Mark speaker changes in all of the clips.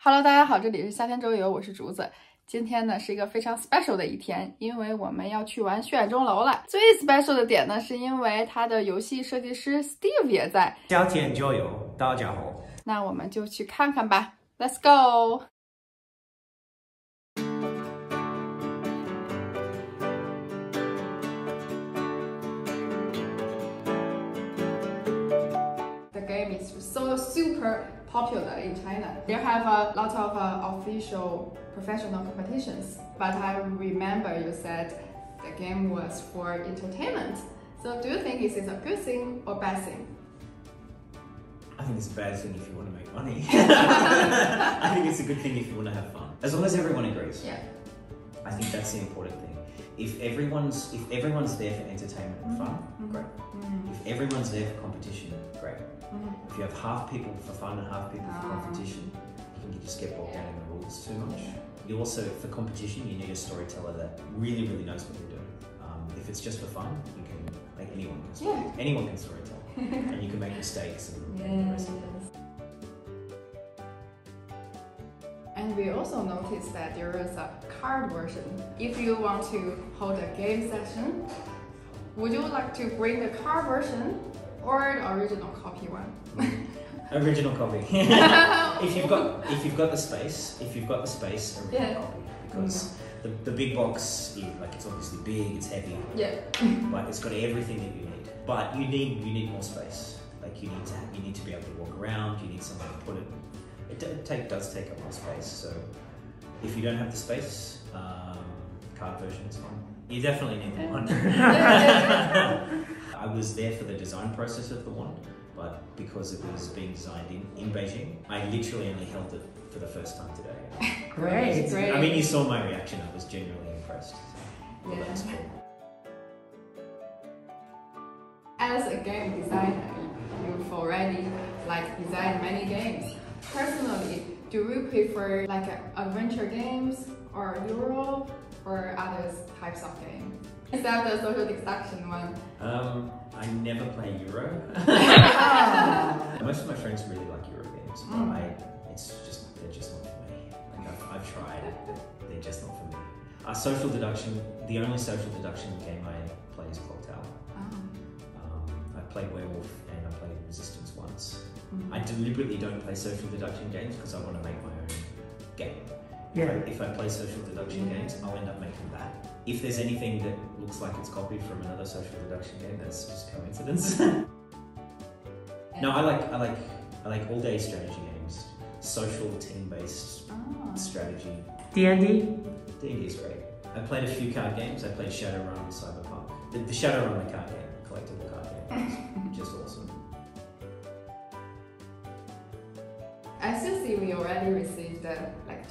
Speaker 1: Hello， 大家好，这里是夏天桌游，我是竹子。今天呢是一个非常 special 的一天，因为我们要去玩血染钟楼了。最 special 的点呢，是因为它的游戏设计师 Steve 也在。
Speaker 2: 夏天桌游，大家好。
Speaker 1: 那我们就去看看吧 ，Let's go。The game is so super popular in China. There have a lot of official professional competitions, but I remember you said the game was for entertainment. So do you think this is a good thing or bad thing?
Speaker 2: I think it's a bad thing if you want to make money. I think it's a good thing if you want to have fun. As long as everyone agrees.
Speaker 1: Yeah.
Speaker 2: I think that's the important thing. If everyone's there for entertainment and fun, great. If everyone's there for competition, great. If you have half people for fun and half people for competition, you can just get bogged down in the rules too much. You also, for competition, you need a storyteller that really knows what they're doing. If it's just for fun, you can make anyone can storytell. Anyone can storytell, and you can make mistakes and the rest of it.
Speaker 1: And we also noticed that there is a card version. If you want to hold a game session, would you like to bring the card version or the original copy one?
Speaker 2: Original copy. if you've got the space, original copy. Because the big box, it's obviously big, it's heavy.
Speaker 1: Yeah.
Speaker 2: But it's got everything that you need. But you need more space. Like you need to be able to walk around. You need somewhere to put it. It does take up more space. So if you don't have the space, card version is fine. You definitely need the wand. I was there for the design process of the wand, but because it was being designed in Beijing, I literally only held it for the first time today.
Speaker 1: Great.
Speaker 2: I mean, you saw my reaction. I was genuinely impressed. So, well, that's cool.
Speaker 1: As a game designer, you've already designed many games. Personally, do you prefer adventure games or Euro or other types of games? Except the social deduction one.
Speaker 2: I never play Euro. Most of my friends really like Euro games, but they're just not for me. I've tried, they're just not for me. Social deduction, the only social deduction game I play is Clock Tower. I played Werewolf and I played Resistance once. I deliberately don't play social deduction games because I want to make my own game. If I play social deduction games, I'll end up making that. If there's anything that looks like it's copied from another social deduction game, that's just coincidence. No, I like all-day strategy games, social team-based strategy.
Speaker 3: D&D?
Speaker 2: D&D is great. I played a few card games. I played Shadowrun and Cyberpunk. The Shadowrun, the card game, collectible card game, which is awesome.
Speaker 1: As you see, we already received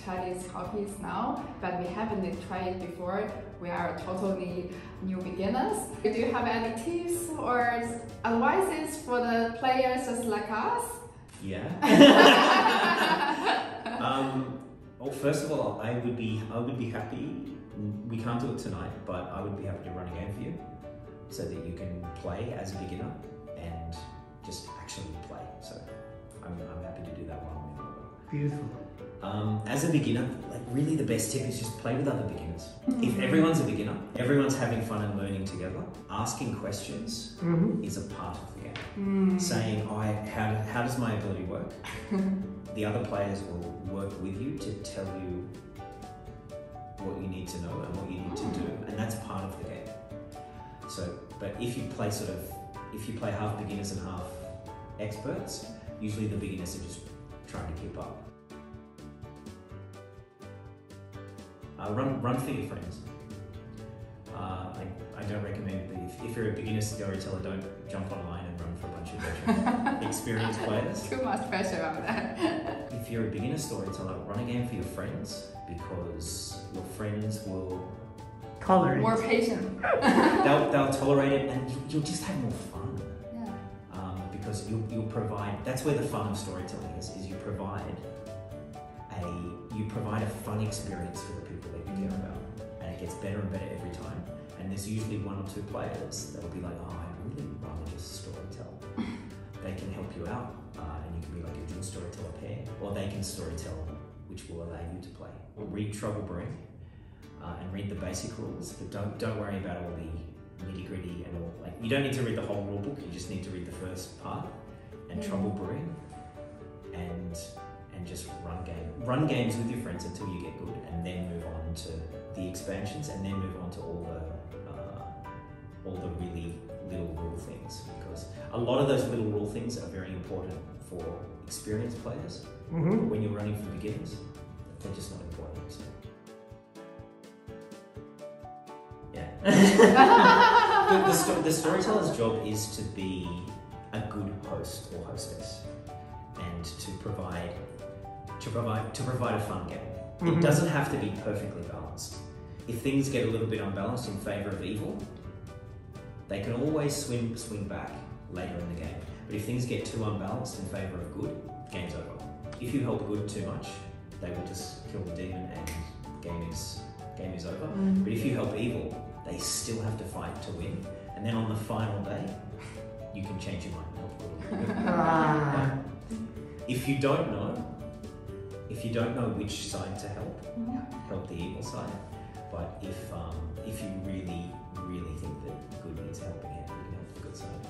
Speaker 1: Chinese copies now, but we haven't tried it before. We are totally new beginners. Do you have any tips or advices for the players just like us?
Speaker 2: Yeah. Well, first of all, I would be happy. We can't do it tonight, but I would be happy to run a game for you, so that you can play as a beginner and just actually play. So I'm happy to do that while I'm in the world.
Speaker 3: Beautiful.
Speaker 2: As a beginner, really the best tip is just play with other beginners. If everyone's a beginner, everyone's having fun and learning together, asking questions is a part of the game. Saying, how does my ability work? The other players will work with you to tell you what you need to know and what you need to do, and that's part of the game. So, but if you play half beginners and half experts, usually the beginners are just trying to keep up. Run for your friends. I don't recommend that if you're a beginner storyteller, don't jump online and run for a bunch of veteran experienced players.
Speaker 1: Too much pressure on that.
Speaker 2: If you're a beginner storyteller, run a game for your friends, because your friends will
Speaker 3: tolerate.
Speaker 1: More patient.
Speaker 2: they'll tolerate it, and you'll just have more fun.
Speaker 1: Yeah.
Speaker 2: Because you'll provide. That's where the fun of storytelling is you provide a fun experience for the people that you care about, and it gets better and better every time. And there's usually one or two players that'll be like, oh, I really rather just storytell. They can help you out, and you can be like a dual storyteller pair, or they can storytell which will allow you to play. Read Trouble Bring and read the basic rules, but don't worry about all the nitty gritty and all. Like, you don't need to read the whole rule book. You just need to read the first part and Trouble Bring, and just run games with your friends until you get good, and then move on to the expansions, and then move on to all the really little rule things, because a lot of those little rule things are very important for experienced players. But when you're running for beginners, they're just not important. So. Yeah. the storyteller's job is to be a good host or hostess, and to provide a fun game. It doesn't have to be perfectly balanced. If things get a little bit unbalanced in favour of evil, they can always swing back later in the game. But if things get too unbalanced in favour of good, game's over. If you help good too much, they will just kill the demon and game is over. But if you help evil, they still have to fight to win. And then on the final day, you can change your mind and help good. If you don't know which side to help the evil side. But if you really think that good needs helping, you can help the good side.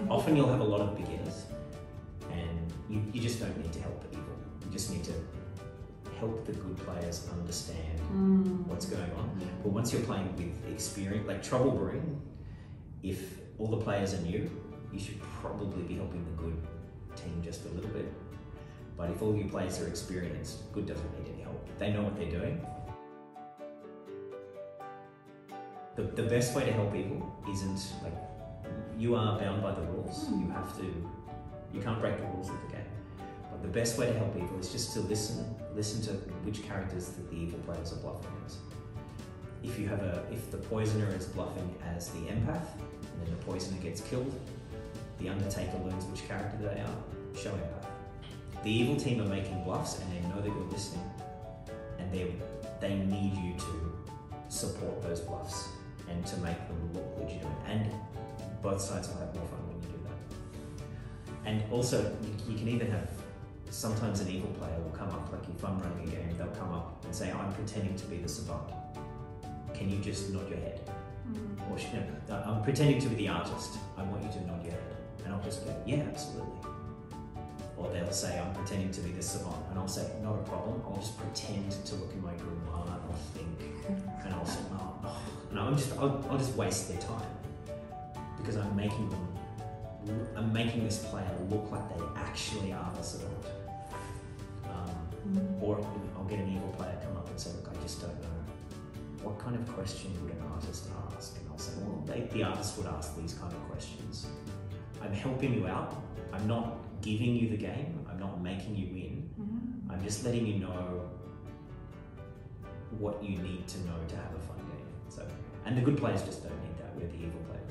Speaker 2: Often you'll have a lot of beginners, and you just don't need to help the evil. You just need to help the good players understand what's going on. But once you're playing with experience, like Trouble Bring, if all the players are new, you should probably be helping the good team just a little bit. But if all your players are experienced, good doesn't need any help. They know what they're doing. The best way to help evil isn't like, you are bound by the rules. You can't break the rules of the game. But the best way to help evil is just to listen to which characters that the evil players are bluffing as. If the poisoner is bluffing as the empath, and then the poisoner gets killed, the Undertaker learns which character they are, show empath. The evil team are making bluffs, and they know that you're listening, and they need you to support those bluffs and to make them look legitimate. And both sides will have more fun when you do that. And also, you can even have, sometimes an evil player will come up, like if I'm running a game, they'll come up and say, I'm pretending to be the savant. Can you just nod your head? Or, I'm pretending to be the artist. I want you to nod your head. And I'll just go, yeah, absolutely. Or they'll say, I'm pretending to be the savant. And I'll say, not a problem. I'll just pretend to look in my grimoire, and I'll think. And I'll say, and I'll just waste their time. Because I'm making this player look like they actually are the savant. Or I'll get an evil player come up and say, look, I just don't know. What kind of question would an artist ask? And I'll say, well, the artist would ask these kind of questions. I'm helping you out. I'm not giving you the game. I'm not making you win. I'm just letting you know what you need to know to have a fun game. So, and the good players just don't need that. We're the evil players.